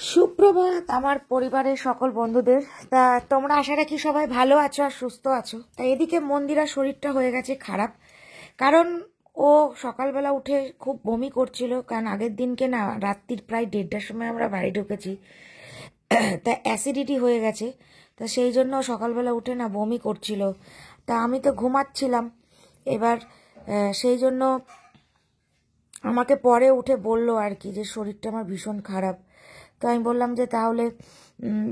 সুপ্রভাত আমার পরিবারের সকল বন্ধুদের। তা তোমরা আশা রাখি সবাই ভালো আছো আর সুস্থ আছো। তা এদিকে মন্দিরার শরীরটা হয়ে গেছে খারাপ, কারণ ও সকালবেলা উঠে খুব বমি করছিল। কারণ আগের দিনকে না রাত্রির প্রায় 1:30টার সময় আমরা বাড়ি ঢুকেছি, তা অ্যাসিডিটি হয়ে গেছে। তা সেই জন্য সকালবেলা উঠে না বমি করছিল। তা আমি তো ঘুমাচ্ছিলাম। এবার সেই জন্য আমাকে পরে উঠে বলল আর কি যে শরীরটা আমার ভীষণ খারাপ। তো আমি বললাম যে তাহলে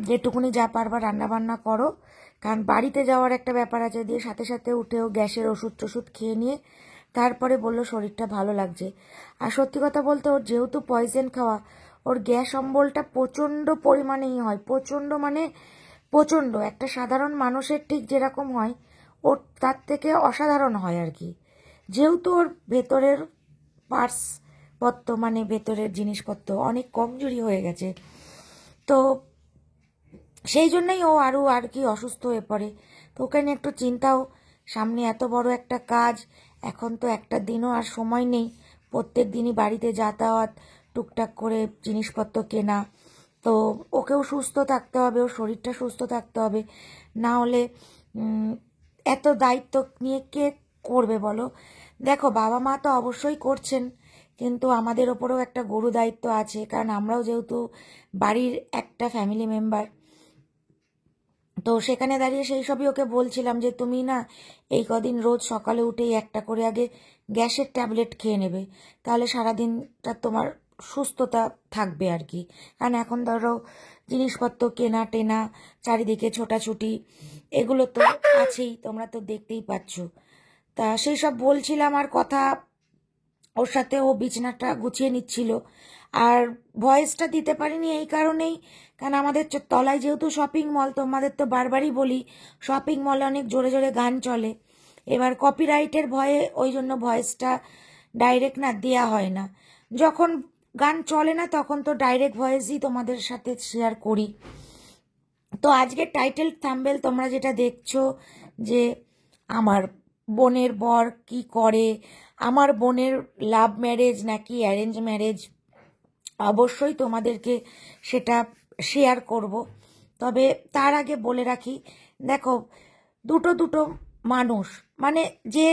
যেটুকুনি যা পারবা রান্না বান্না করো, কারণ বাড়িতে যাওয়ার একটা ব্যাপার আছে। দিয়ে সাথে সাথে উঠেও গ্যাসের ওষুধ টষুধ খেয়ে নিয়ে তারপরে বলল শরীরটা ভালো লাগছে। আর সত্যি কথা বলতে ওর যেহেতু পয়জেন খাওয়া, ওর গ্যাস অম্বলটা প্রচণ্ড পরিমাণেই হয়। প্রচণ্ড মানে প্রচণ্ড, একটা সাধারণ মানুষের ঠিক যেরকম হয় ওর তার থেকে অসাধারণ হয় আর কি। যেহেতু ওর ভেতরের পার্টস পত্র মানে ভেতরের জিনিসপত্র অনেক কমজোরি হয়ে গেছে, তো সেই জন্যই ও আরও আর কি অসুস্থ হয়ে পড়ে। তো ওকে নিয়ে একটু চিন্তাও, সামনে এত বড় একটা কাজ, এখন তো একটা দিনও আর সময় নেই। প্রত্যেক দিনই বাড়িতে যাতায়াত, টুকটাক করে জিনিসপত্র কেনা, তো ওকেও সুস্থ থাকতে হবে, ওর শরীরটা সুস্থ থাকতে হবে। না হলে এত দায়িত্ব নিয়ে কে করবে বলো? দেখো, বাবা মা তো অবশ্যই করছেন, কিন্তু আমাদের ওপরেও একটা গুরু দায়িত্ব আছে, কারণ আমরাও যেহেতু বাড়ির একটা ফ্যামিলি মেম্বার। তো সেখানে দাঁড়িয়ে সেই সবই ওকে বলছিলাম যে তুমি না এই কদিন রোজ সকালে উঠেই একটা করে আগে গ্যাসের ট্যাবলেট খেয়ে নেবে, তাহলে সারাদিনটা তোমার সুস্থতা থাকবে আর কি। কারণ এখন ধরো জিনিসপত্র কেনা টেনা, চারিদিকে ছোটাছুটি, এগুলো তো আছেই, তোমরা তো দেখতেই পাচ্ছ। তা সেই সব বলছিলাম আর কথা, ওর সাথে ও বিছানাটা গুছিয়ে নিচ্ছিল। আর ভয়েসটা দিতে পারিনি এই কারণেই, কারণ আমাদের তলায় যেহেতু শপিং মল, তোমাদের তো বারবারই বলি শপিং মলে অনেক জোরে জোরে গান চলে। এবার কপিরাইটের ভয়ে ওই জন্য ভয়েসটা ডাইরেক্ট না দেয়া হয় না। যখন গান চলে না তখন তো ডাইরেক্ট ভয়েসই তোমাদের সাথে শেয়ার করি। তো আজকের টাইটেল থাম্বনেল তোমরা যেটা দেখছো যে আমার বোনের বর কি করে, আমার বোনের লাভ ম্যারেজ নাকি অ্যারেঞ্জ ম্যারেজ, অবশ্যই তোমাদেরকে সেটা শেয়ার করব। তবে তার আগে বলে রাখি, দেখো, দুটো দুটো মানুষ মানে যে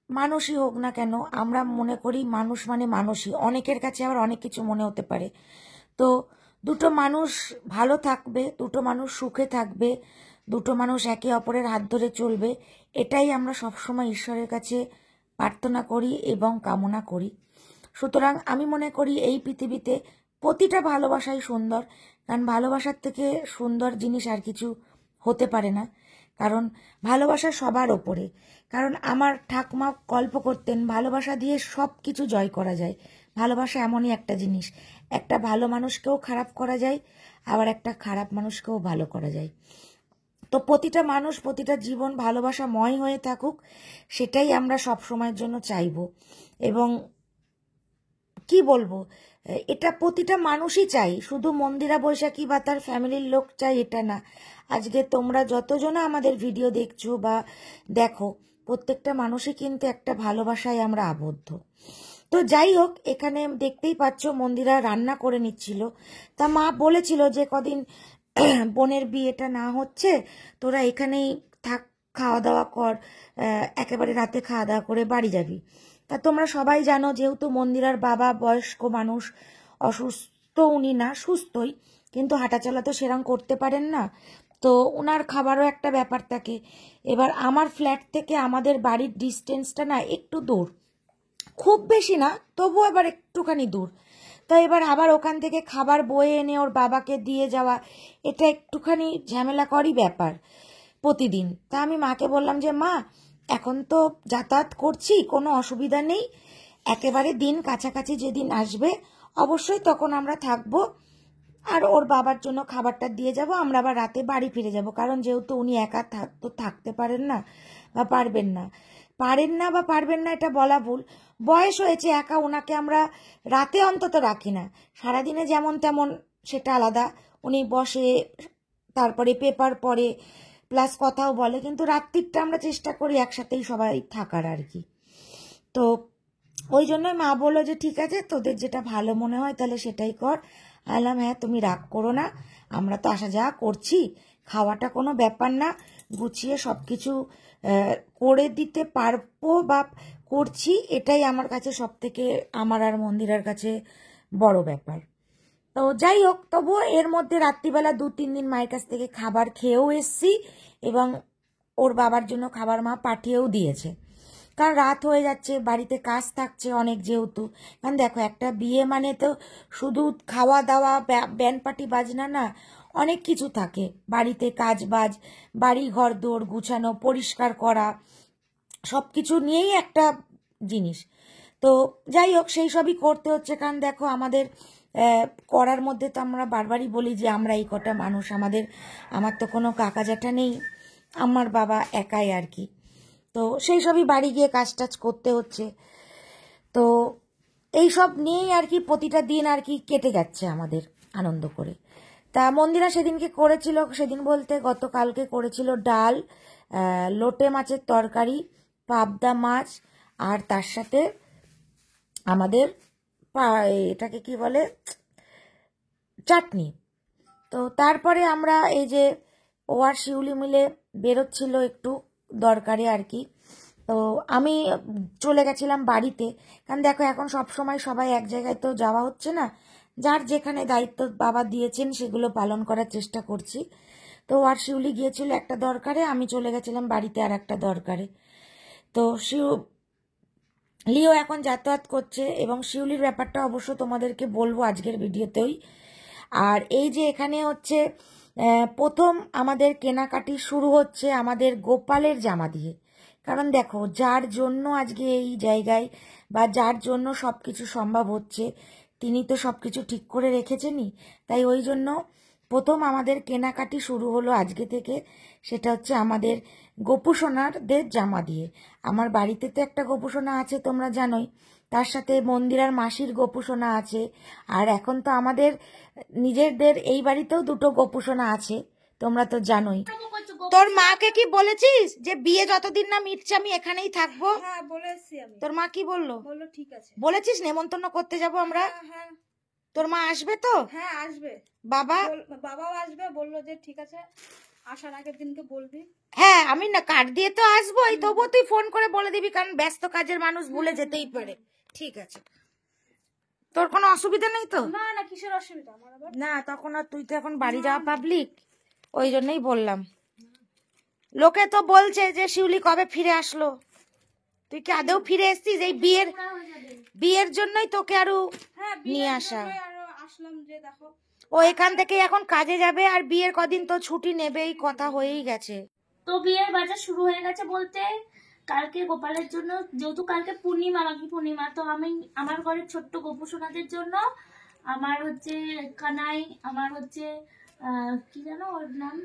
মানুষই হোক না কেন, আমরা মনে করি মানুষ মানে মানুষই, অনেকের কাছে আবার অনেক কিছু মনে হতে পারে। তো দুটো মানুষ ভালো থাকবে, দুটো মানুষ সুখে থাকবে, দুটো মানুষ একে অপরের হাত ধরে চলবে, এটাই আমরা সবসময় ঈশ্বরের কাছে প্রার্থনা করি এবং কামনা করি। সুতরাং আমি মনে করি এই পৃথিবীতে প্রতিটা ভালোবাসাই সুন্দর, কারণ ভালোবাসার থেকে সুন্দর জিনিস আর কিছু হতে পারে না। কারণ ভালোবাসা সবার ওপরে। কারণ আমার ঠাকুমা গল্প করতেন, ভালোবাসা দিয়ে সব কিছু জয় করা যায়। ভালোবাসা এমনই একটা জিনিস, একটা ভালো মানুষকেও খারাপ করা যায়, আবার একটা খারাপ মানুষকেও ভালো করা যায়। তো প্রতিটা মানুষ, প্রতিটা জীবন ভালোবাসাময় হয়ে থাকুক, সেটাই আমরা সব সময়ের জন্য চাইব। এবং কি বলবো, এটা প্রতিটা মানুষই চাই, শুধু মন্দিরা বৈশাখী বা তার ফ্যামিলির লোক চাই এটা না। আজকে তোমরা যতজনা আমাদের ভিডিও দেখছো বা দেখো, প্রত্যেকটা মানুষই কিন্তু একটা ভালোবাসায় আমরা আবদ্ধ। তো যাই হোক, এখানে দেখতেই পাচ্ছ মন্দিরা রান্না করে নিচ্ছিল। তা মা বলেছিল যে কদিন বোনের বিয়েটা না হচ্ছে, তোরা এখানেই থাক, খাওয়া দাওয়া কর, একেবারে রাতে খাওয়া দাওয়া করে বাড়ি যাবি। তা তোমরা সবাই জানো, যেহেতু মন্দিরার বাবা বয়স্ক মানুষ, অসুস্থ উনি না, সুস্থই, কিন্তু হাঁটাচলা তো সেরকম করতে পারেন না, তো ওনার খাবারও একটা ব্যাপার থাকে। এবার আমার ফ্ল্যাট থেকে আমাদের বাড়ির ডিস্টেন্সটা না একটু দূর, খুব বেশি না, তবুও এবার একটুখানি দূর। তো এবার আবার ওখান থেকে খাবার বয়ে এনে ওর বাবাকে দিয়ে যাওয়া, এটা একটুখানি ঝামেলাকরই ব্যাপার প্রতিদিন। তা আমি মাকে বললাম যে মা, এখন তো যাতায়াত করছি, কোনো অসুবিধা নেই, একেবারে দিন কাছাকাছি যেদিন আসবে অবশ্যই তখন আমরা থাকবো, আর ওর বাবার জন্য খাবারটা দিয়ে যাব, আমরা আবার রাতে বাড়ি ফিরে যাব। কারণ যেহেতু উনি একা তো থাকতে পারেন না বা পারবেন না, বা পারবেন না এটা বলা ভুল, বয়স হয়েছে, একা ওনাকে আমরা রাতে অন্তত রাখি না। সারাদিনে যেমন তেমন সেটা আলাদা, উনি বসে, তারপরে পেপার পড়ে, প্লাস কথাও বলে, কিন্তু রাত্রিটা আমরা চেষ্টা করি একসাথেই সবাই থাকার আর কি। তো ওই জন্যই মা বললো যে ঠিক আছে, তোদের যেটা ভালো মনে হয় তাহলে সেটাই কর, বললাম হ্যাঁ তুমি রাগ করো না, আমরা তো আসা যাওয়া করছি, খাওয়াটা কোনো ব্যাপার না, গুছিয়ে সব কিছু করে দিতে পারবো বা করছি, এটাই আমার কাছে সব থেকে, আমার আর মন্দিরের কাছে বড় ব্যাপার। তো যাই হোক, তবুও এর মধ্যে রাত্রিবেলা 2-3 দিন মায়ের কাছ থেকে খাবার খেয়েও এসছি, এবং ওর বাবার জন্য খাবার মা পাঠিয়েও দিয়েছে, কারণ রাত হয়ে যাচ্ছে, বাড়িতে কাজ থাকছে অনেক যেহেতু। কারণ দেখো একটা বিয়ে মানে তো শুধু খাওয়া দাওয়া ব্যান্ড পার্টি বাজনা না, অনেক কিছু থাকে বাড়িতে, কাজ বাজ, বাড়ি ঘর দৌড় গুছানো, পরিষ্কার করা, সব কিছু নিয়েই একটা জিনিস। তো যাই হোক, সেই সবই করতে হচ্ছে, কারণ দেখো আমাদের করার মধ্যে তো আমরা বারবারই বলি যে আমরা এই কটা মানুষ, আমার তো কোনো কাকা জ্যাঠা নেই, আমার বাবা একাই আর কি। তো সেই সবই বাড়ি গিয়ে কাজ টাজ করতে হচ্ছে। তো এই সব নিয়েই আর কি প্রতিটা দিন আর কি কেটে যাচ্ছে আমাদের আনন্দ করে। তা মন্দিরা সেদিনকে করেছিল, সেদিন বলতে গতকালকে করেছিল ডাল, লোটে মাছের তরকারি, পাবদা মাছ, আর তার সাথে আমাদের এটাকে কি বলে, চাটনি। তো তারপরে আমরা এই যে ও আর শিউলি মিলে বেরোচ্ছিল একটু দরকারে আর কি। তো আমি চলে গেছিলাম বাড়িতে, কারণ দেখো এখন সব সময় সবাই এক জায়গায় তো যাওয়া হচ্ছে না, যার যেখানে দায়িত্ব বাবা দিয়েছেন সেগুলো পালন করার চেষ্টা করছি। তো আর শিউলি গিয়েছিল একটা দরকারে, আমি চলে গেছিলাম বাড়িতে আর একটা দরকারে। তো লিও এখন যাতায়াত করছে, এবং শিউলির ব্যাপারটা অবশ্য তোমাদেরকে বলবো আজকের ভিডিওতেই। আর এই যে এখানে হচ্ছে প্রথম আমাদের কেনাকাটি শুরু হচ্ছে আমাদের গোপালের জামা দিয়ে, কারণ দেখো যার জন্য আজকে এই জায়গায় বা যার জন্য সব কিছু সম্ভব হচ্ছে, তিনি তো সব কিছু ঠিক করে রেখেছেনই, তাই ওই জন্য প্রথম আমাদের কেনাকাটি শুরু হলো আজকে থেকে, সেটা হচ্ছে আমাদের গোপুসোনাদের জামা দিয়ে। আমার বাড়িতে তো একটা গোপুসোনা আছে তোমরা জানোই, তার সাথে মন্দিরার মাসির গোপুসোনা আছে, আর এখন তো আমাদের নিজেদের এই বাড়িতেও 2টো গোপুসোনা আছে, তোমরা তো জানোই। তোর মাকে কি বলেছিস যে বিয়ে যতদিন না মিটছে আমি এখানেই থাকবো? হ্যাঁ বলেছি আমি। তোর মা কি বললো? বললো ঠিক আছে। বলেছিস নেমন্তন্ন করতে যাব আমরা? হ্যাঁ তোর মা আসবে তো? হ্যাঁ আসবে। বাবাও আসবে, বললো যে ঠিক আছে আসার আগের দিনকে বলবি। হ্যাঁ আমি না কার্ড দিয়ে তো আসবোই, তবুও তুই ফোন করে বলে দিবি, কারণ ব্যস্ত কাজের মানুষ ভুলে যেতেই পারে। ঠিক আছে, তোর কোনো অসুবিধা নেই তো? না না, কিসের অসুবিধা আমার আবার? না তখন আর তুই তো এখন বাড়ি যাওয়া পাবলিক, ওই জন্যই বললাম। লোকে তো বলছে যে শিউলি কবে ফিরে আসলো, তুই কি আদৌ ফিরে এসছিস? এই বিয়ের জন্যই তোকে আরো নিয়ে আসা। আসলাম যে দেখো ও এখান থেকে এখন কাজে যাবে, আর বিয়ের কদিন তো ছুটি নেবেই, কথা হয়েই গেছে। তো বিয়ের বাজার শুরু হয়ে গেছে বলতে, কালকে গোপালের জন্য, যেহেতু কালকে পূর্ণিমা, মাঘী পূর্ণিমা, তো আমি আমার ঘরের ছোট্ট গোপু সোনাদের জন্য আমার হচ্ছে কানাই, আমার হচ্ছে কি জানো ওর নাম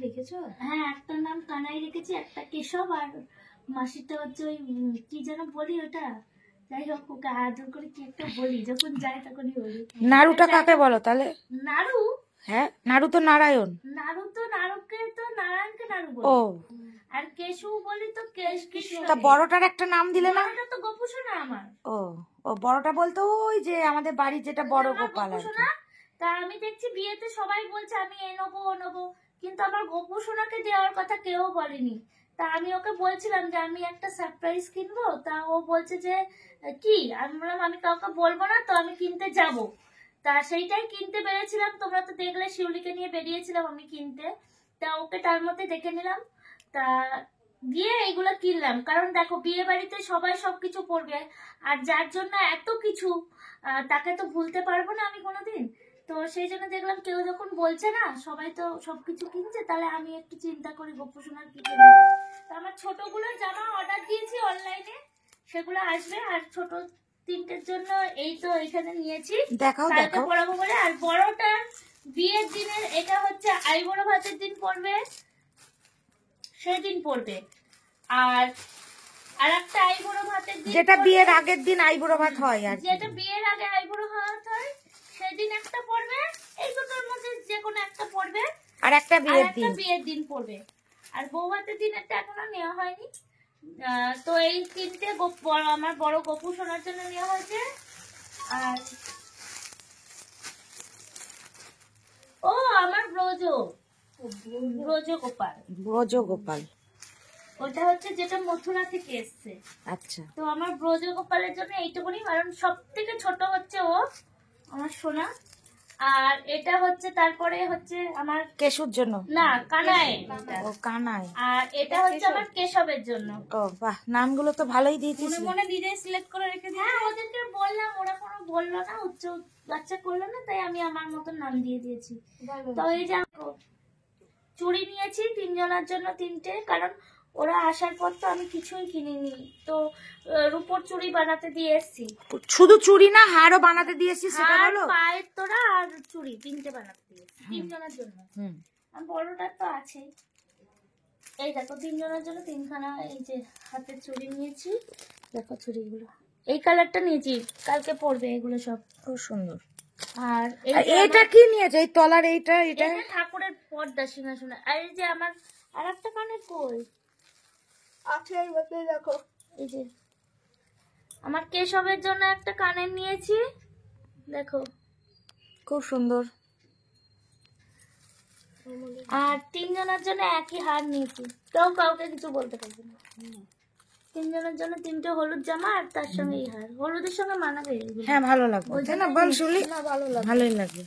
লিখেছো? হ্যাঁ একটা নাম কানাই রেখেছি, একটা কেশব, আর মাসিটা হচ্ছে ওই কি যেন বলি ওটা, যাই হোক ওকে আদর করে কি একটা বলি, যখন যাই তখনই বলি। নাড়ুটা কাকে বলো তাহলে? নাড়ু? হ্যাঁ নাড়ু তো নারায়ণ। নাড়ুকে তো নারায়ণকে নাড়ু বলি। ও আর কেশু বলি তো কৃষ্ণ। তা বড়টার একটা নাম দিলে না? বড়টা তো গোপুসোনা আমার। ও ও বড়টা বলতো ওই যে আমাদের বাড়ির যেটা বড় গোপাল আর কি। তা আমি দেখছি বিয়েতে সবাই বলছে আমি এ নেবো ও নেবো, কিন্তু আমার গোপুসোনাকে দেওয়ার কথা কেউ বলেনি। তা আমি ওকে বলছিলাম যে আমি একটা সারপ্রাইজ কিনবো, তা ও বলছে যে কি, আমি বললাম আমি কাউকে বলবো না, তো আমি কিনতে যাব। তা সেইটাই কিনতে বেরিয়েছিলাম, তোমরা তো দেখলে শিউলিকে নিয়ে বেরিয়েছিলাম আমি কিনতে, তা ওকে তার মধ্যে দেখে নিলাম, তা গিয়ে এইগুলো কিনলাম। কারণ দেখো বিয়ে বাড়িতে সবাই সবকিছু পড়বে, আর যার জন্য এত কিছু তাকে তো ভুলতে পারবো না আমি কোনোদিন। তো সেই জন্য দেখলাম কেউ যখন বলছে না, সবাই তো সবকিছু কিনছে, তাহলে আমি একটু চিন্তা করি গোপুসোনার কি কেনা যায়। তো আমার ছোটগুলো জামা অর্ডার দিয়েছি অনলাইনে, সেগুলো আসবে। আর ছোট 3টের জন্য এই তো এখানে নিয়েছি, কালকে পরাবো বলে। আর বড়টা বিয়ের দিনের, এটা হচ্ছে আইবুড়ো ভাতের দিন পরবে, সেদিন পরবে। আর একটা আইবুড়ো ভাতের দিন, যেটা বিয়ের আগের দিন আইবুড়ো ভাত হয়, আর যেটা বিয়ের আগে আইবুড়ো ভাত হয় সেদিন একটা পরবে, এই দুটোর মধ্যে যে কোনো একটা পরবে। আর একটা বিয়ের দিন পরবে। আর বউ ভাতের দিন একটা এখনো নেওয়া হয়নি। তো এই 3টে আমার বড় গোপু শোনার জন্য নেওয়া হয়েছে। আর ব্রজগোপাল। ব্রজগোপাল, ওটা হচ্ছে যেটা মথুরা থেকে এসছে। আচ্ছা। তো আমার ব্রজগোপালের জন্য এইটুকুনি, কারণ সব থেকে ছোট হচ্ছে ও, আমার সোনা। আর এটা হচ্ছে তারপরে হচ্ছে আমার কেশুর জন্য, না কানাই, ও কানাই। আর এটা হচ্ছে আমার কেশবের জন্য। ও বাহ, নামগুলো তো ভালোই দিয়েছিস। মনে মনে নিজেই সিলেক্ট করে রেখে দিই। হ্যাঁ, ওদেরকে বললাম, ওরা কোনো বললো না, উচ্চ বাচ্চা করলো না, তাই আমি আমার মতন নাম দিয়ে দিয়েছি। তো এই যে চুড়ি নিয়েছি তিনজনের জন্য তিনটে, কারণ ওরা আসার পর তো আমি কিছুই কিনিনি, তো রূপোর চুড়ি বানাতে দিয়ে এসছি। শুধু চুড়ি না, হারও বানাতে দিয়েছিস, সেটা আর বলো। পায়ের তোরা আর চুড়ি তিনটে বানাতে দিয়ে এসছি তিনজনের জন্য। হুম, আর বড়টার তো আছেই। এই দেখো তিনজনের জন্য তিনখানা এই যে হাতের চুড়ি নিয়েছি, দেখো চুড়িগুলো এই কালারটা নিয়েছি, কালকে পরবে এগুলো সব, খুব সুন্দর। আর আর এটা কি নিয়েছে, এই তলার এইটা? এটা এটা ঠাকুরের পর্দা সিংহাসন। আর এই যে আমার আর একটা কানের কই আছে এই বলতে দেখো, এই যে আমার কেশবের জন্য একটা কানের নিয়েছি, দেখো খুব সুন্দর। আর তিনজনের জন্য একই হার নিয়েছি, কেউ কাউকে কিছু বলতে পারবে না। তিনজনের জন্য তিনটে হলুদ জামা আর তার সঙ্গে এই হার, হলুদের সঙ্গে মানাবে এগুলো। হ্যাঁ, ভালো লাগবে, তাই না? বল শুনলি, না ভালো লাগে। ভালোই লাগবে।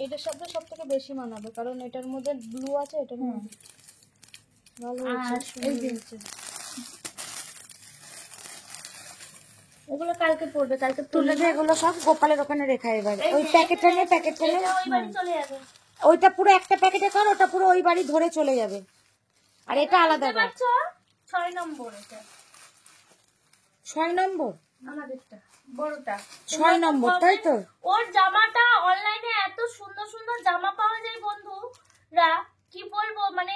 এটার সাথে সব থেকে বেশি মানাবে, কারণ এটার মধ্যে ব্লু আছে, এটার মধ্যে ভালো আর হয়েছে, এই যে সুন্দর হয়েছে। এগুলো কালকে পড়বে, কালকে তুলে দে, এগুলো সব গোপালের ওখানে রেখা। এবার ওই প্যাকেটটা নিয়ে, প্যাকেটটা নিয়ে, ওই বাড়ি চলে যাবে। ওইটা পুরো একটা প্যাকেটে কর, ওটা পুরো ওই বাড়ি ধরে চলে যাবে। আর এটা আলাদা বুঝতে কর। পারছো? 6 নম্বর এটা 6 নম্বর, আমাদেরটা বড়টা 6 নম্বর, তাই তো? ওর জামাটা অনলাইনে এত সুন্দর সুন্দর জামা পাওয়া যায় বন্ধুরা, কি বলবো, মানে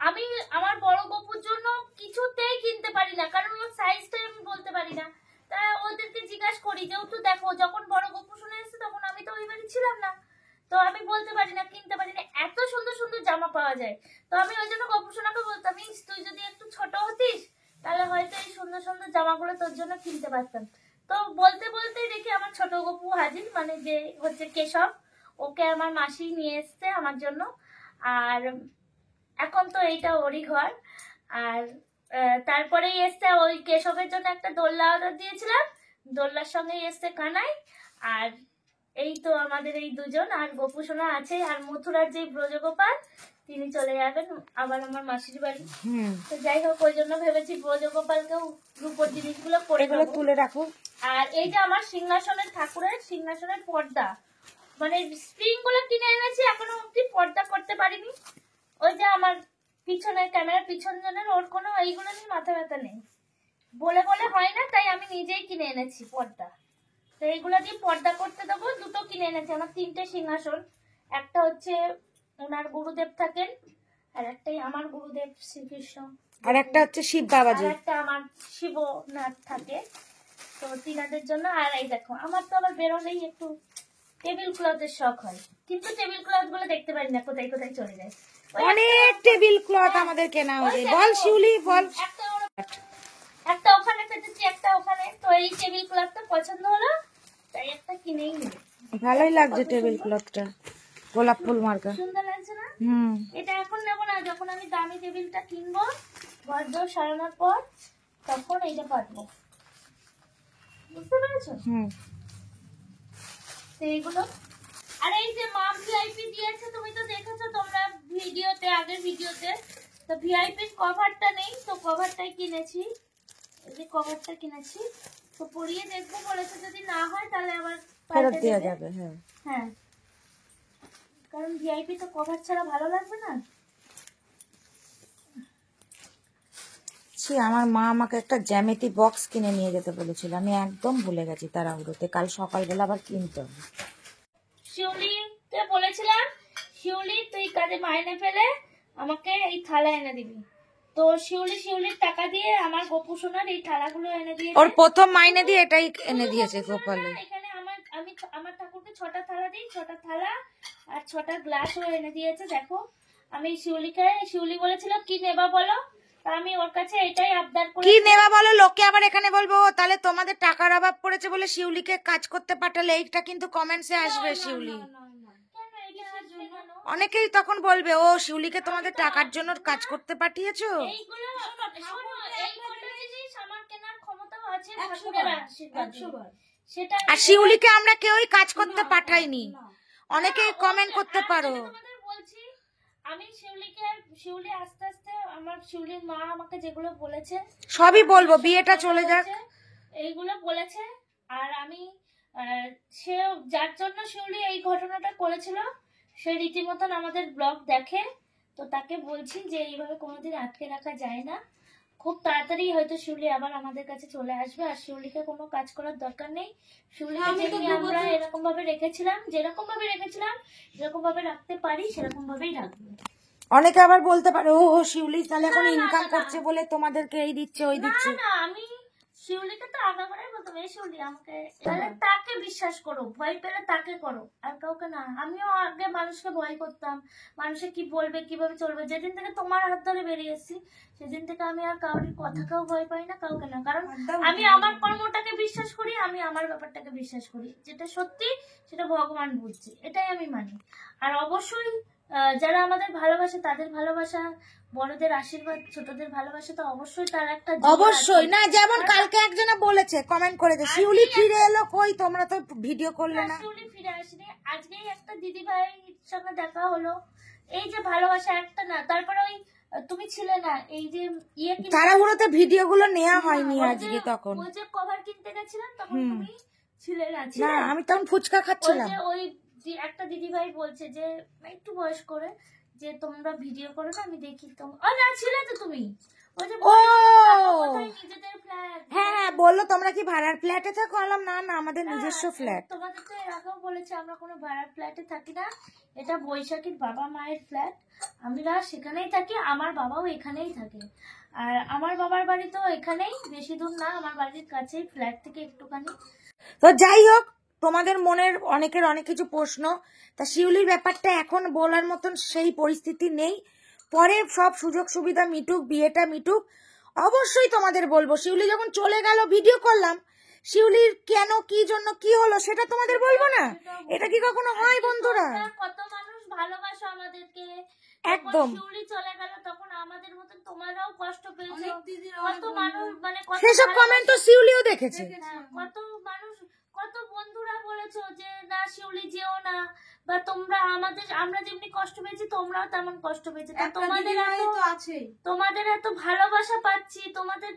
আমি আমার বড় গপুর জন্য কিছুতেই কিনতে পারি না, কারণ ওর সাইজটাই আমি বলতে পারি না। তা ওদেরকে জিজ্ঞাসা করি, যেহেতু দেখো যখন বড় গপু শুনে এসেছে তখন আমি তো ওই বাড়ি ছিলাম না, তো আমি বলতে পারি না, কিনতে পারি না, এত সুন্দর সুন্দর জামা পাওয়া যায়। তো আমি ওই জন্য গপু সোনাকে বলতাম, "ইস, তুই যদি একটু ছোট হতিস তাহলে হয়তো এই সুন্দর সুন্দর জামাগুলো তোর জন্য কিনতে পারতাম।" তো বলতে বলতে দেখি আমার ছোট গপু হাজির, মানে যে হচ্ছে কেশব, ওকে আমার মাসি নিয়ে এসছে আমার জন্য। আর এখন তো এইটা ওরই ঘর। আর তারপরেই এসছে ওই কেশবের জন্য একটা দোলনা অর্ডার দিয়েছিলাম, দোলনার সঙ্গে এসছে কানাই। আর এই তো আমাদের এই দুজন, আর গপু সোনা আছে। আর মথুরার যে ব্রজগোপাল, তিনি চলে যাবেন আবার আমার মাসির বাড়ি। তো যাই হোক, ওই জন্য ভেবেছি ব্রজগোপালকেও রূপোর জিনিসগুলো করে এগুলো দেবো। তুলে রাখো। আর এই যে আমার সিংহাসনের ঠাকুরের সিংহাসনের পর্দা, মানে স্প্রিং গুলো কিনে এনেছি, এখনো অব্দি পর্দা করতে পারিনি। ওই যে আমার পিছনের ক্যামেরার পিছন জনের, ওর কোনো এইগুলো নিয়ে মাথা ব্যথা নেই, বলে বলে হয় না, তাই আমি নিজেই কিনে এনেছি পর্দা। তো এইগুলো দিয়ে পর্দা করতে দেবো। দুটো কিনে এনেছি, আমার 3টে সিংহাসন, একটা হচ্ছে ওনার গুরুদেব থাকেন, আর একটাই আমার গুরুদেব শ্রীকৃষ্ণ, আর একটা হচ্ছে শিব আর বাবাজি। একটা আমার শিবনাথ থাকে। তো তিনাদের জন্য। আর এই দেখো, আমার তো আবার বেরোলেই একটু টেবিল ক্লথের শখ হয়, কিন্তু টেবিল ক্লথ গুলো দেখতে পারি না কোথায় কোথায় চলে যায়। অনেক টেবিল ক্লথ আমাদের কেনা হয়েছে। বল শিউলি, বল। একটা ওখানে পেতেছি, একটা ওখানে, তো এই টেবিল ক্লথটা পছন্দ হলো, তাই একটা কিনেই নিই। ভালোই লাগছে টেবিল ক্লথটা, গোলাপ ফুল মার্কা। সুন্দর লাগছে না? হুম, এটা এখন নেবো না, যখন আমি দামি টেবিলটা কিনবো ঘর দোর সারানোর পর, তখন এইটা পাতবো, বুঝতে পেরেছো? হুম। তো এইগুলো। আর এই যে মা ভিআইপি দিয়েছে, তুমি তো দেখেছো তোমরা ভিডিওতে, আগের ভিডিওতে। তো ভিআইপির কভারটা নেই, তো কভারটাই কিনেছি, এই যে কভারটা কিনেছি। তো পরিয়ে দেখবো, বলেছে যদি না হয় তাহলে আবার ফেরত পাল্টে দেওয়া দেবে। যাবে। হ্যাঁ, হ্যাঁ, কারণ ভিআইপি তো কভার ছাড়া ভালো লাগবে না। আমার মা আমাকে একটা জ্যামিতি বক্স কিনে নিয়ে যেতে বলেছিল, আমি একদম ভুলে গেছি তাড়াহুড়োতে। কাল সকালবেলা আবার কিনতে হবে। শিউলিকে বলেছিলাম, শিউলি তুই কাজে মাইনে পেলে আমাকে এই থালা এনে দিবি। তো শিউলির টাকা দিয়ে আমার গপু সোনার এই থালাগুলো এনে দিয়েছে। ওর প্রথম মাইনে দিয়ে এটাই এনে দিয়েছে গোপালে। এখানে আমি আমার ঠাকুরকে 6টা থালা দিই, 6টা থালা আর 6টা গ্লাসও এনে দিয়েছে। দেখো, আমি শিউলি বলেছিল কি নেবা বলো, তা আমি ওর কাছে এটাই আবদার করি। কি নেবা বলো, লোকে আবার এখানে বলবো তাহলে তোমাদের টাকার অভাব পড়েছে বলে শিউলিকে কাজ করতে পাঠালে। এইটা কিন্তু কমেন্টসে আসবে শিউলি। কেন এটা আসবে কেন? অনেকেই তখন বলবে, ও শিউলিকে তোমাদের টাকার জন্য কাজ করতে পাঠিয়েছো। এইগুলো শোনো, এই কটা জিনিস আমার কেনার ক্ষমতা আছে ঠাকুরের আশীর্বাদ। সেটা আর শিউলিকে আমরা কেউই কাজ করতে পাঠাইনি। অনেকেই কমেন্ট করতে পারো। তোমাদের বলছি, আমি শিউলি আস্তে আস্তে আমার শিউলির মা আমাকে যেগুলো বলেছে সবই বলবো, বিয়েটা চলে যাক। এইগুলো বলেছে। আর আমি সে যার জন্য শিউলি এই ঘটনাটা করেছিল সে রীতিমতন আমাদের ব্লগ দেখে, তো তাকে বলছি যে এইভাবে কোনোদিন আটকে রাখা যায় না। খুব তাড়াতাড়ি হয়তো শিউলি আবার আমাদের কাছে চলে আসবে। আর শিউলিকে কোনো কাজ করার দরকার নেই। শিউলিকে যেমনি আমরা এরকম ভাবে রেখেছিলাম, যেরকম ভাবে রেখেছিলাম যেরকম ভাবে রাখতে পারি সেরকম ভাবেই রাখবো। অনেকে আবার বলতে পারে, ও শিউলি তাহলে এখন ইনকাম করছে বলে তোমাদেরকে এই দিচ্ছে ওই দিচ্ছে। না, আমি শিউলিকে তো আগে করে বলতাম, এই শিউলি আমাকে, তাহলে তাকে বিশ্বাস করো, ভয় পেলে তাকে করো, আর কাউকে না। আমিও আগে মানুষকে ভয় করতাম, মানুষে কি বলবে কিভাবে চলবে। যেদিন থেকে তোমার হাত ধরে বেরিয়ে এসেছি সেদিন থেকে আমি আর কাউরির কথাকেও ভয় পাই না, কাউকে না। কারণ আমি আমার কর্মটাকে বিশ্বাস করি, আমি আমার ব্যাপারটাকে বিশ্বাস করি, যেটা সত্যি সেটা ভগবান বুঝছে, এটাই আমি মানি। আর অবশ্যই যারা আমাদের ভালোবাসে তাদের ভালোবাসা, বড়দের আশীর্বাদ, ছোটদের ভালোবাসা তো অবশ্যই তার একটা জোর আছে। অবশ্যই না, যেমন কালকে একজনা বলেছে, কমেন্ট করেছে, শিউলি ফিরে এলো, কই তোমরা তো ভিডিও করলে না। শিউলি ফিরে আসেনি, আজকেই একটা দিদি ভাইয়ের সঙ্গে দেখা হলো। এই যে ভালোবাসা একটা না, তারপরে ওই তুমি ছিলে না, এই যে ইয়ে কিনতে, তাড়াহুড়োতে ভিডিও গুলো নেওয়া হয়নি ওই যে- আজকে। তখন ওই যে কভার কিনতে গেছিলাম তখন তুমি ছিলে না, না, ছিলে? আমি তখন ফুচকা ওই খাচ্ছিলাম। যে ওই একটা দিদি ভাই বলছে যে একটু বয়স করে, যে তোমরা ভিডিও করো না, আমি দেখি। ও না, ছিলে তো তুমি। ওই যে ও কোথায় নিজেদের ফ্ল্যাট। হ্যাঁ হ্যাঁ, বললো তোমরা কি ভাড়ার ফ্ল্যাটে থাকো? বললাম না না, আমাদের নিজস্ব ফ্ল্যাট। তোমাদের তো এর আগেও বলেছে আমরা কোনো ভাড়ার ফ্ল্যাটে থাকি না, এটা বৈশাখীর বাবা মায়ের ফ্ল্যাট, আমরা সেখানেই থাকি, আমার বাবাও এখানেই থাকে। আর আমার বাবার বাড়ি তো এখানেই, বেশি দূর না, আমার বাড়ির কাছেই, ফ্ল্যাট থেকে একটুখানি। তো যাই হোক, তোমাদের মনের অনেকের অনেক কিছু প্রশ্ন, তা শিউলির ব্যাপারটা এখন বলার মতন সেই পরিস্থিতি নেই। পরে সব সুযোগ সুবিধা মিটুক, বিয়েটা মিটুক, অবশ্যই তোমাদের বলবো। শিউলি যখন চলে গেল, ভিডিও করলাম, শিউলির কেন, কি জন্য, কি হলো সেটা তোমাদের বলবো না? এটা কি কখনো হয় বন্ধুরা? কত মানুষ ভালোবাসো আমাদেরকে, একদম। শিউলি চলে গেল তখন আমাদের মতন তোমরাও কষ্ট পেয়েছো, কত মানুষ মানে কত সেসব কমেন্ট তো শিউলিও দেখেছে। কত মানুষ, কত বন্ধুরা বলেছো যে না শিউলি যেও না, বা তোমরা আমরা যেমনি কষ্ট পেয়েছি তোমরাও তেমন কষ্ট পেয়েছো। তা তোমাদের এত ভালোবাসা পাচ্ছি,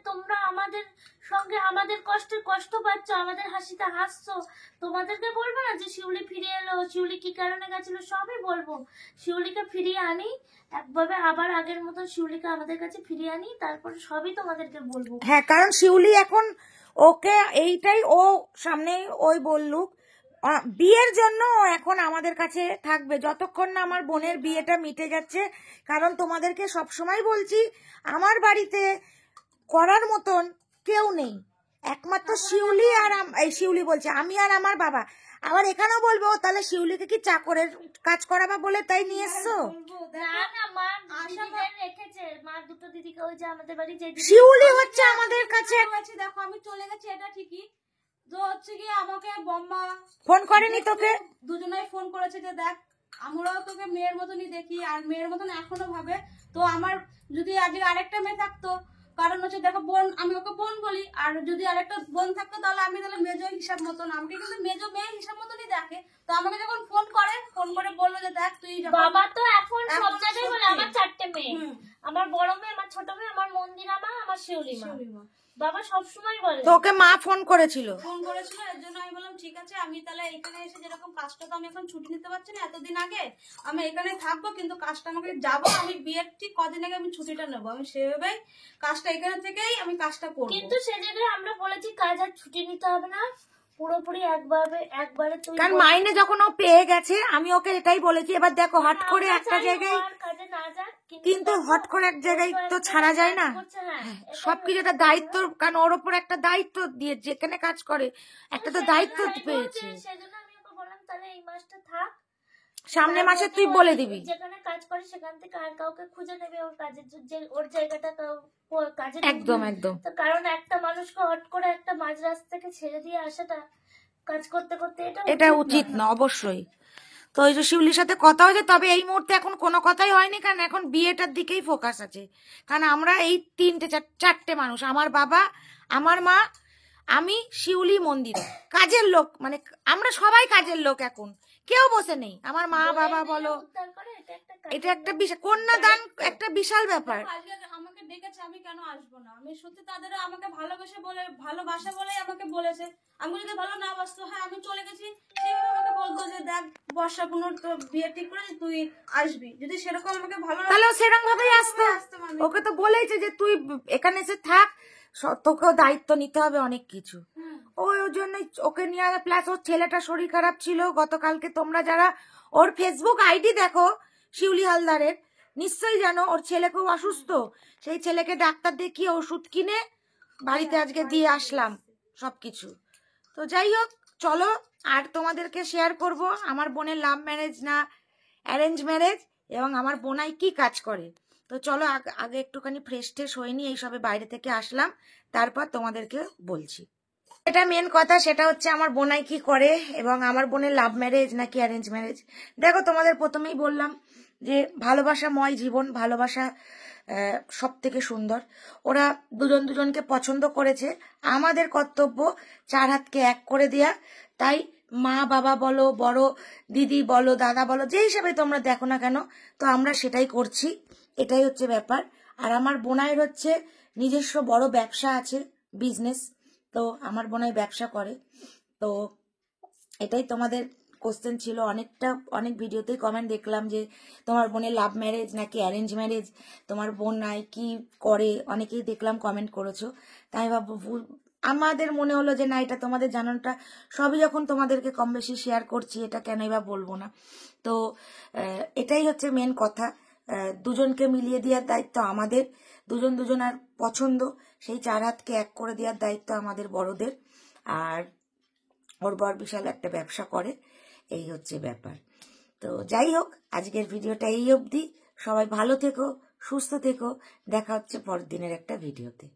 তোমরা আমাদের সঙ্গে আমাদের কষ্ট পাচ্ছ, আমাদের হাসিতে হাসছো, তোমাদেরকে বলবো না যে শিউলি ফিরে এলো, শিউলি কি কারণে গেছিল, সবই বলবো। শিউলিকে ফিরিয়ে আনি একভাবে, আবার আগের মতো শিউলিকে আমাদের কাছে ফিরিয়ে আনি, তারপরে সবই তোমাদেরকে বলবো। হ্যাঁ, কারণ শিউলি এখন ওকে এইটাই, ও সামনে ওই বললুক বিয়ের জন্য ও এখন আমাদের কাছে থাকবে যতক্ষণ না আমার বোনের বিয়েটা মিটে যাচ্ছে। কারণ তোমাদেরকে সবসময় বলছি, আমার বাড়িতে করার মতন কেউ নেই, একমাত্র শিউলি আর এই শিউলি বলছে আমি আর আমার বাবা। আবার এখানেও বলবো, তাহলে শিউলিকে কি চাকরের কাজ করাবা বলে তাই নিয়ে এসছো? না না, মা দিদিদের রেখেছে, মা দুটো দিদিকে, ওই যে আমাদের বাড়ি যে দিদি, শিউলি হচ্ছে আমাদের কাছে। দেখো আমি চলে গেছি এটা ঠিকই, তো হচ্ছে কি আমাকে বম্মা ফোন করেনি তোকে? দুজনেই ফোন করেছে যে দেখ আমরাও তোকে মেয়ের মতনই দেখি আর মেয়ের মতন এখনো ভাবে। তো আমার যদি আজকে আরেকটা মেয়ে থাকতো, কারণ হচ্ছে দেখো বোন, আমি ওকে বোন বলি, আর যদি আরেকটা বোন থাকতো তাহলে আমি তাহলে মেজো হিসাব মতন, আমাকে কিন্তু মেজো মেয়ে হিসাব মতনই দেখে। তো আমাকে যখন ফোন করে বললো যে দেখ তুই, বাবা তো এখন সব জায়গায় বলে আমার 4টে মেয়ে, আমার বড় মেয়ে, আমার ছোট মেয়ে, আমার মন্দিরা মা, আমার শিউলি মা, বাবা সবসময় বলে। তোকে মা ফোন করেছিল? এর জন্য আমি বললাম ঠিক আছে, আমি তাহলে এখানে এসে যেরকম কাজটা তো আমি এখন ছুটি নিতে পারছি না এতদিন আগে, আমি এখানে থাকবো, কিন্তু কাজটা আমাকে যাবো, আমি বিয়ের ঠিক কদিন আগে আমি ছুটিটা নেবো, আমি সেভাবেই কাজটা এখানে থেকেই আমি কাজটা করবো। কিন্তু সে জায়গায় আমরা বলেছি কাজ আর ছুটি নিতে হবে না, পুরোপুরি একবারে তুই, কারণ মাইনে যখন ও পেয়ে গেছে, আমি ওকে এটাই বলেছি। এবার দেখো হট করে একটা জায়গায়, কাজে না যাক, কিন্তু হট করে এক জায়গায় তো ছাড়া যায় না, সবকিছু একটা দায়িত্ব। কারণ ওর ওপর একটা দায়িত্ব দিয়ে, যেখানে কাজ করে একটা তো দায়িত্ব পেয়েছে। সেজন্য আমি ওকে বললাম তাহলে এই মাসটা থাক, সামনের মাসে তুই বলে দিবি যেখানে কাজ করে সেখান থেকে আর কাউকে খুঁজে নেবে ওর কাজের, ওর জায়গাটা কাজে। একদম একদম। কারণ একটা মানুষকে হট করে একটা মাঝ রাস্তা থেকে ছেড়ে দিয়ে আসাটা, কাজ করতে করতে, এটা উচিত না অবশ্যই। তো ওই যে শিউলির সাথে কথা হয়েছে, তবে এই মুহূর্তে এখন কোনো কথাই হয়নি, কারণ এখন বিয়েটার দিকেই ফোকাস আছে। কারণ আমরা এই চারটে মানুষ, আমার বাবা, আমার মা, আমি, শিউলি, মন্দিরা, কাজের লোক, মানে আমরা সবাই কাজের লোক, এখন কেউ বসে নেই। আমার মা বাবা বলো, উদ্ধার করে, এটা একটা বিশাল কন্যাদান, একটা বিশাল ব্যাপার। আজকে আমাকে ডেকেছে, আমি কেন আসবো না? আমি সত্যি তাদের আমাকে ভালোবাসে বলেই আমাকে বলেছে। আমি যদি ভালো না বাসতো, হ্যাঁ আমি চলে গেছি, সেভাবে আমাকে বলতো যে দেখ বর্ষা কোনো তোর বিয়ে ঠিক করে তুই আসবি। যদি সেরকম আমাকে ভালো তাহলে সেরকম ভাবেই আসতো। আসতাম আমি। ওকে তো বলেইছে যে তুই এখানে এসে থাক, তোকেও দায়িত্ব নিতে হবে অনেক কিছু। ওই জন্যই ওকে নিয়ে, প্লাস ওর ছেলেটা শরীর খারাপ ছিল গতকালকে। তোমরা যারা ওর ফেসবুক আইডি দেখো শিউলি হালদারের, নিশ্চয়ই জানো ওর ছেলে খুব অসুস্থ। সেই ছেলেকে ডাক্তার দেখিয়ে ওষুধ কিনে বাড়িতে আজকে দিয়ে আসলাম সবকিছু। তো যাই হোক, চলো আর তোমাদেরকে শেয়ার করব আমার বোনের লাভ ম্যারেজ না অ্যারেঞ্জ ম্যারেজ, এবং আমার বোনাই কি কাজ করে। তো চলো আগে একটুখানি ফ্রেশ ট্রেশ হয়ে নি, এইসবে বাইরে থেকে আসলাম, তারপর তোমাদেরকে বলছি। এটা মেন কথা, সেটা হচ্ছে আমার বোনাই কি করে এবং আমার বোনের লাভ ম্যারেজ নাকি অ্যারেঞ্জ ম্যারেজ। দেখো, তোমাদের প্রথমেই বললাম যে ভালোবাসাময় জীবন, ভালোবাসা সব থেকে সুন্দর। ওরা দুজন দুজনকে পছন্দ করেছে, আমাদের কর্তব্য চার হাতকে এক করে দেয়া। তাই মা বাবা বলো, বড় দিদি বলো, দাদা বলো, যে হিসাবে তোমরা দেখো না কেন, তো আমরা সেটাই করছি। এটাই হচ্ছে ব্যাপার। আর আমার বোনাইয়ের হচ্ছে নিজস্ব বড় ব্যবসা আছে, বিজনেস। তো আমার বোনাই ব্যবসা করে। তো এটাই তোমাদের কোশ্চেন ছিল। অনেক ভিডিওতেই কমেন্ট দেখলাম যে তোমার বোনের লাভ ম্যারেজ নাকি অ্যারেঞ্জ ম্যারেজ, তোমার বোন নাই কি করে, অনেকেই দেখলাম কমেন্ট করেছো। তাই ভাববো, আমাদের মনে হলো যে না, এটা তোমাদের জানানোটা, সবই যখন তোমাদেরকে কম বেশি শেয়ার করছি, এটা কেনই বা বলবো না। তো এটাই হচ্ছে মেন কথা। দুজনকে মিলিয়ে দেওয়ার দায়িত্ব আমাদের, দুজনার পছন্দ, সেই চার হাতকে এক করে দেওয়ার দায়িত্ব আমাদের বড়দের। আর ওর বর বিশাল একটা ব্যবসা করে, এই হচ্ছে ব্যাপার। তো যাই হোক, আজকের ভিডিওটা এই অবধি। সবাই ভালো থেকো, সুস্থ থেকো, দেখা হচ্ছে পরের দিনের একটা ভিডিওতে।